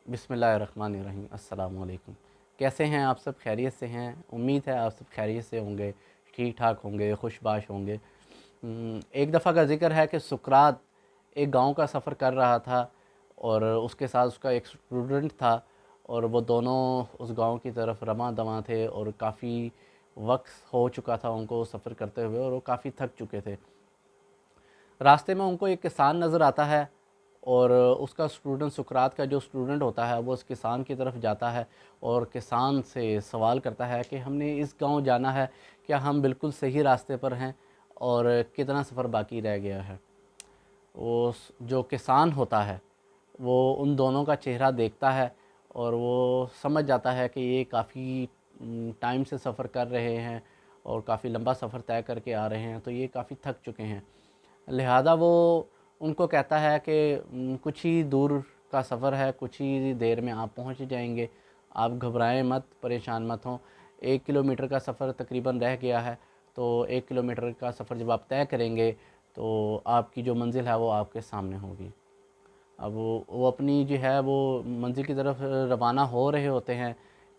बिस्मिल्लाहिर्रहमानिर्रहीम। अस्सलाम वालेकुम। कैसे हैं आप सब? खैरियत से हैं? उम्मीद है आप सब खैरियत से होंगे, ठीक ठाक होंगे, खुशबाश होंगे। एक दफ़ा का ज़िक्र है कि सुकरात एक गांव का सफ़र कर रहा था और उसके साथ उसका एक स्टूडेंट था और वो दोनों उस गांव की तरफ रमा दमा थे और काफ़ी वक्त हो चुका था उनको सफ़र करते हुए और वो काफ़ी थक चुके थे। रास्ते में उनको एक किसान नज़र आता है और उसका स्टूडेंट सुकरात का जो स्टूडेंट होता है वो उस किसान की तरफ जाता है और किसान से सवाल करता है कि हमने इस गांव जाना है, क्या हम बिल्कुल सही रास्ते पर हैं और कितना सफ़र बाकी रह गया है। वो जो किसान होता है वो उन दोनों का चेहरा देखता है और वो समझ जाता है कि ये काफ़ी टाइम से सफ़र कर रहे हैं और काफ़ी लंबा सफ़र तय करके आ रहे हैं, तो ये काफ़ी थक चुके हैं। लिहाजा वो उनको कहता है कि कुछ ही दूर का सफ़र है, कुछ ही देर में आप पहुंच जाएंगे, आप घबराएं मत, परेशान मत हों। 1 किलोमीटर का सफ़र तकरीबन रह गया है, तो 1 किलोमीटर का सफ़र जब आप तय करेंगे तो आपकी जो मंज़िल है वो आपके सामने होगी। अब वो अपनी जो है वो मंज़िल की तरफ रवाना हो रहे होते हैं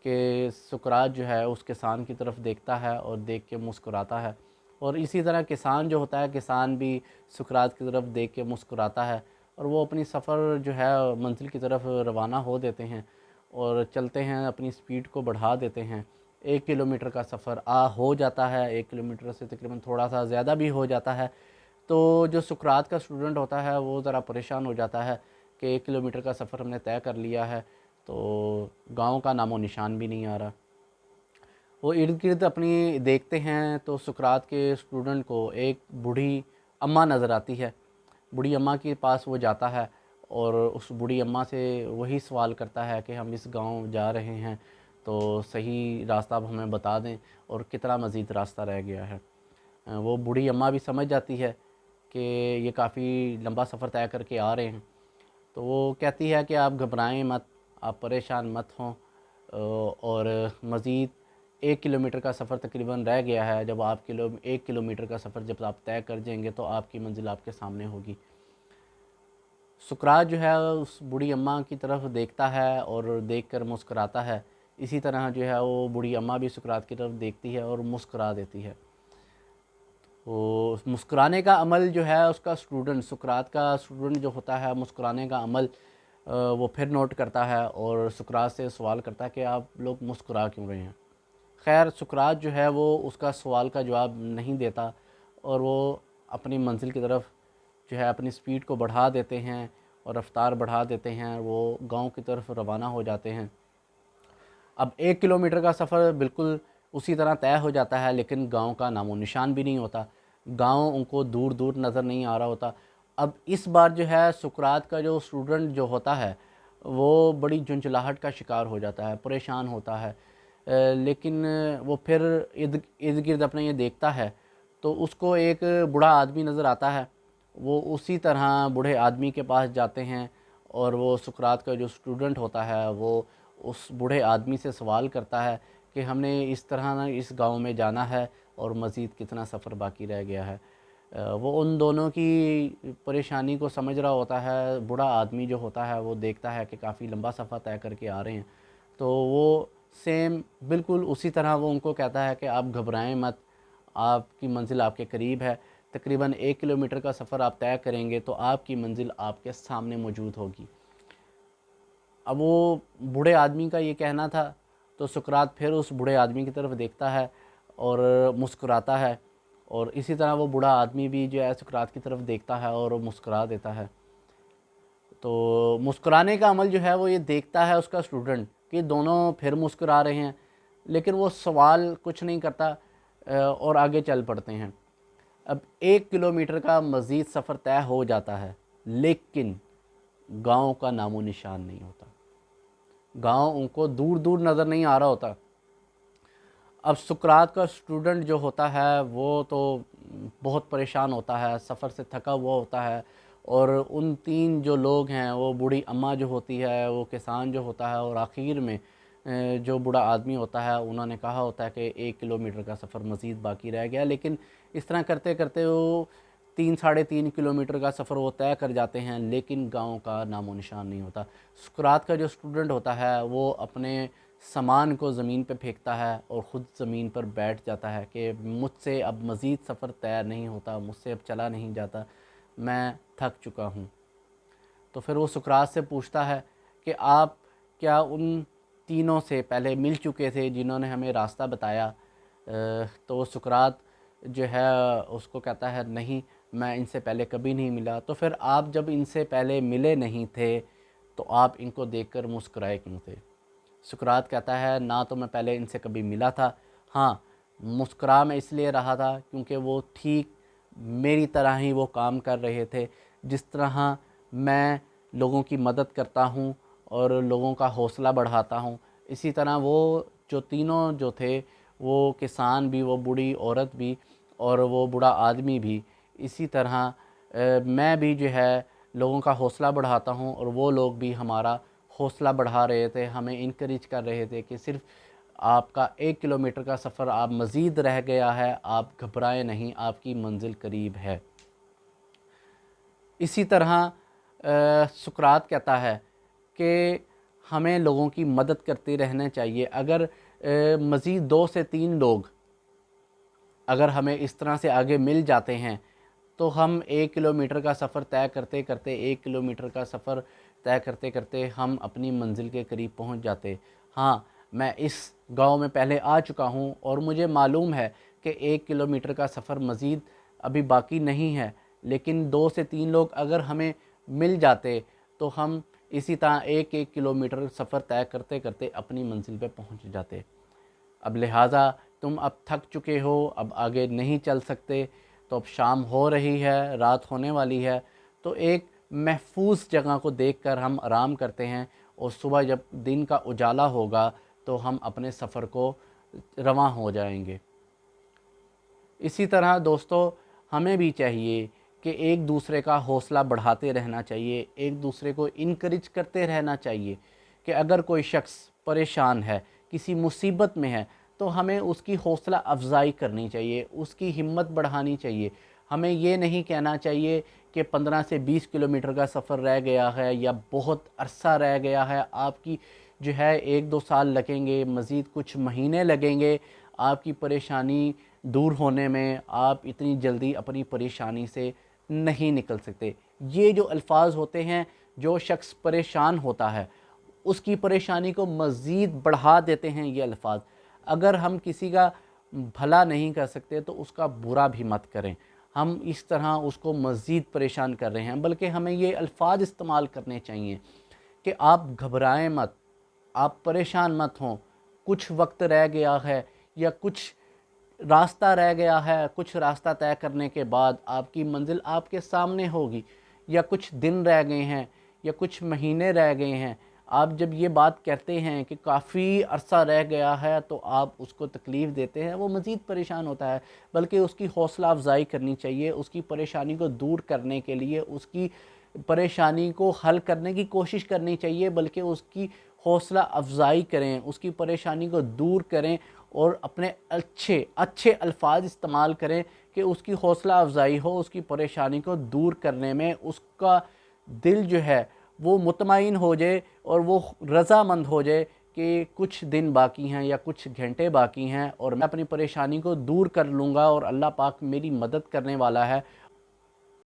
कि सुकरात जो है उस किसान की तरफ देखता है और देख के मुस्कुराता है और इसी तरह किसान जो होता है, किसान भी सुकरात की तरफ देख के मुस्कुराता है और वो अपनी सफ़र जो है मंजिल की तरफ रवाना हो देते हैं और चलते हैं, अपनी स्पीड को बढ़ा देते हैं। 1 किलोमीटर का सफ़र हो जाता है, 1 किलोमीटर से तकरीबन थोड़ा सा ज़्यादा भी हो जाता है। तो जो सुकरात का स्टूडेंट होता है वो ज़रा परेशान हो जाता है कि 1 किलोमीटर का सफ़र हमने तय कर लिया है, तो गांव का नामो निशान भी नहीं आ रहा। वो इर्द गिर्द अपनी देखते हैं तो सुकरात के स्टूडेंट को एक बूढ़ी अम्मा नज़र आती है। बूढ़ी अम्मा के पास वो जाता है और उस बूढ़ी अम्मा से वही सवाल करता है कि हम इस गांव जा रहे हैं, तो सही रास्ता आप हमें बता दें और कितना मज़ीद रास्ता रह गया है। वो बूढ़ी अम्मा भी समझ जाती है कि ये काफ़ी लंबा सफ़र तय करके आ रहे हैं, तो वो कहती है कि आप घबराएं मत, आप परेशान मत हों और मज़ीद 1 किलोमीटर का सफ़र तकरीबन रह गया है। जब आप 1 किलोमीटर का सफ़र जब आप तय कर जाएंगे तो आपकी मंजिल आपके सामने होगी। सुकरात जो है उस बूढ़ी अम्मा की तरफ देखता है और देखकर मुस्कुराता है। इसी तरह जो है वो बूढ़ी अम्मा भी सुकरात की तरफ देखती है और मुस्कुरा देती है। तो मुस्कुराने का अमल जो है उसका स्टूडेंट, सुकरात का स्टूडेंट जो होता है, मुस्कुराने का अमल वो फिर नोट करता है और सुकरात से सवाल करता है कि आप लोग मुस्कुरा क्यों रहे हैं। खैर सुकरात जो है वो उसका सवाल का जवाब नहीं देता और वो अपनी मंजिल की तरफ जो है अपनी स्पीड को बढ़ा देते हैं और रफ्तार बढ़ा देते हैं। वो गांव की तरफ रवाना हो जाते हैं। अब 1 किलोमीटर का सफ़र बिल्कुल उसी तरह तय हो जाता है, लेकिन गांव का नामो निशान भी नहीं होता। गांव उनको दूर दूर नज़र नहीं आ रहा होता। अब इस बार जो है सुकरात का जो स्टूडेंट जो होता है वो बड़ी झुंझलाहट का शिकार हो जाता है, परेशान होता है। लेकिन वो फिर इर्द इर्द गिर्द अपने ये देखता है तो उसको एक बूढ़ा आदमी नज़र आता है। वो उसी तरह बूढ़े आदमी के पास जाते हैं और वो सुकरात का जो स्टूडेंट होता है वो उस बूढ़े आदमी से सवाल करता है कि हमने इस तरह ना इस गांव में जाना है और मज़ीद कितना सफ़र बाकी रह गया है। वो उन दोनों की परेशानी को समझ रहा होता है। बूढ़ा आदमी जो होता है वो देखता है कि काफ़ी लंबा सफ़र तय करके आ रहे हैं, तो वो सेम बिल्कुल उसी तरह वो उनको कहता है कि आप घबराएं मत, आपकी मंजिल आपके करीब है। तकरीबन 1 किलोमीटर का सफ़र आप तय करेंगे तो आपकी मंजिल आपके सामने मौजूद होगी। अब वो बूढ़े आदमी का ये कहना था, तो सुकरात फिर उस बूढ़े आदमी की तरफ देखता है और मुस्कुराता है और इसी तरह वो बूढ़ा आदमी भी जो है सुकरात की तरफ देखता है और वो मुस्कुरा देता है। तो मुस्कुराने का अमल जो है वो ये देखता है उसका स्टूडेंट कि दोनों फिर मुस्कुरा रहे हैं, लेकिन वो सवाल कुछ नहीं करता और आगे चल पड़ते हैं। अब 1 किलोमीटर का मज़ीद सफ़र तय हो जाता है, लेकिन गांव का नामो निशान नहीं होता। गांव उनको दूर दूर नज़र नहीं आ रहा होता। अब सुकरात का स्टूडेंट जो होता है वो तो बहुत परेशान होता है, सफ़र से थका हुआ होता है और उन तीन जो लोग हैं, वो बूढ़ी अम्मा जो होती है, वो किसान जो होता है और आखिर में जो बूढ़ा आदमी होता है, उन्होंने कहा होता है कि 1 किलोमीटर का सफ़र मज़ीद बाकी रह गया। लेकिन इस तरह करते करते वो 3-3.5 किलोमीटर का सफ़र वो तय कर जाते हैं, लेकिन गाँव का नामो निशान नहीं होता। सुकरात का जो स्टूडेंट होता है वो अपने सामान को ज़मीन पे फेंकता है और ख़ुद ज़मीन पर बैठ जाता है कि मुझसे अब मज़ीद सफ़र तय नहीं होता, मुझसे अब चला नहीं जाता, मैं थक चुका हूँ। तो फिर वो सुकरात से पूछता है कि आप क्या उन तीनों से पहले मिल चुके थे जिन्होंने हमें रास्ता बताया? तो सुकरात जो है उसको कहता है, नहीं, मैं इनसे पहले कभी नहीं मिला। तो फिर आप जब इनसे पहले मिले नहीं थे तो आप इनको देखकर मुस्कुराए क्यों थे? सुकरात कहता है, ना तो मैं पहले इनसे कभी मिला था, हाँ, मुस्कुरा मैं इसलिए रहा था क्योंकि वो ठीक मेरी तरह ही वो काम कर रहे थे। जिस तरह मैं लोगों की मदद करता हूँ और लोगों का हौसला बढ़ाता हूँ, इसी तरह वो जो तीनों जो थे, वो किसान भी, वो बूढ़ी औरत भी और वो बूढ़ा आदमी भी, इसी तरह मैं भी जो है लोगों का हौसला बढ़ाता हूँ और वो लोग भी हमारा हौसला बढ़ा रहे थे, हमें इनकरेज कर रहे थे कि सिर्फ़ आपका 1 किलोमीटर का सफ़र आप मज़ीद रह गया है, आप घबराएं नहीं, आपकी मंजिल करीब है। इसी तरह सुकरात कहता है कि हमें लोगों की मदद करते रहना चाहिए। अगर मज़ीद 2 से 3 लोग अगर हमें इस तरह से आगे मिल जाते हैं तो हम 1 किलोमीटर का सफ़र तय करते करते 1 किलोमीटर का सफ़र तय करते करते हम अपनी मंजिल के करीब पहुंच जाते। हाँ, मैं इस गांव में पहले आ चुका हूं और मुझे मालूम है कि 1 किलोमीटर का सफ़र मज़ीद अभी बाकी नहीं है, लेकिन 2 से 3 लोग अगर हमें मिल जाते तो हम इसी तरह 1-1 किलोमीटर सफ़र तय करते करते अपनी मंजिल पे पहुंच जाते। अब लिहाजा तुम अब थक चुके हो, अब आगे नहीं चल सकते, तो अब शाम हो रही है, रात होने वाली है, तो एक महफूज जगह को देखकर हम आराम करते हैं और सुबह जब दिन का उजाला होगा तो हम अपने सफ़र को रवां हो जाएंगे। इसी तरह दोस्तों, हमें भी चाहिए कि एक दूसरे का हौसला बढ़ाते रहना चाहिए, एक दूसरे को इनकरेज करते रहना चाहिए कि अगर कोई शख्स परेशान है, किसी मुसीबत में है, तो हमें उसकी हौसला अफजाई करनी चाहिए, उसकी हिम्मत बढ़ानी चाहिए। हमें ये नहीं कहना चाहिए कि 15 से 20 किलोमीटर का सफ़र रह गया है या बहुत अरसा रह गया है, आपकी जो है 1-2 साल लगेंगे, मज़ीद कुछ महीने लगेंगे आपकी परेशानी दूर होने में, आप इतनी जल्दी अपनी परेशानी से नहीं निकल सकते। ये जो अल्फाज होते हैं, जो शख्स परेशान होता है उसकी परेशानी को मज़ीद बढ़ा देते हैं ये अल्फाज। अगर हम किसी का भला नहीं कर सकते तो उसका बुरा भी मत करें, हम इस तरह उसको मज़ीद परेशान कर रहे हैं। बल्कि हमें ये अल्फाज इस्तेमाल करने चाहिए कि आप घबराएं मत, आप परेशान मत हों, कुछ वक्त रह गया है या कुछ रास्ता रह गया है, कुछ रास्ता तय करने के बाद आपकी मंजिल आपके सामने होगी, या कुछ दिन रह गए हैं या कुछ महीने रह गए हैं। आप जब ये बात कहते हैं कि काफ़ी अरसा रह गया है तो आप उसको तकलीफ़ देते हैं, वो मज़ीद परेशान होता है। बल्कि उसकी हौसला अफजाई करनी चाहिए, उसकी परेशानी को दूर करने के लिए उसकी परेशानी को हल करने की कोशिश करनी चाहिए, बल्कि उसकी हौसला अफजाई करें, उसकी परेशानी को दूर करें और अपने अच्छे अच्छे अल्फाज इस्तेमाल करें कि उसकी हौसला अफजाई हो, उसकी परेशानी को दूर करने में उसका दिल जो है वो मुतमईन हो जाए और वो रज़ामंद हो जाए कि कुछ दिन बाकी हैं या कुछ घंटे बाकी हैं और मैं अपनी परेशानी को दूर कर लूँगा और अल्लाह पाक मेरी मदद करने वाला है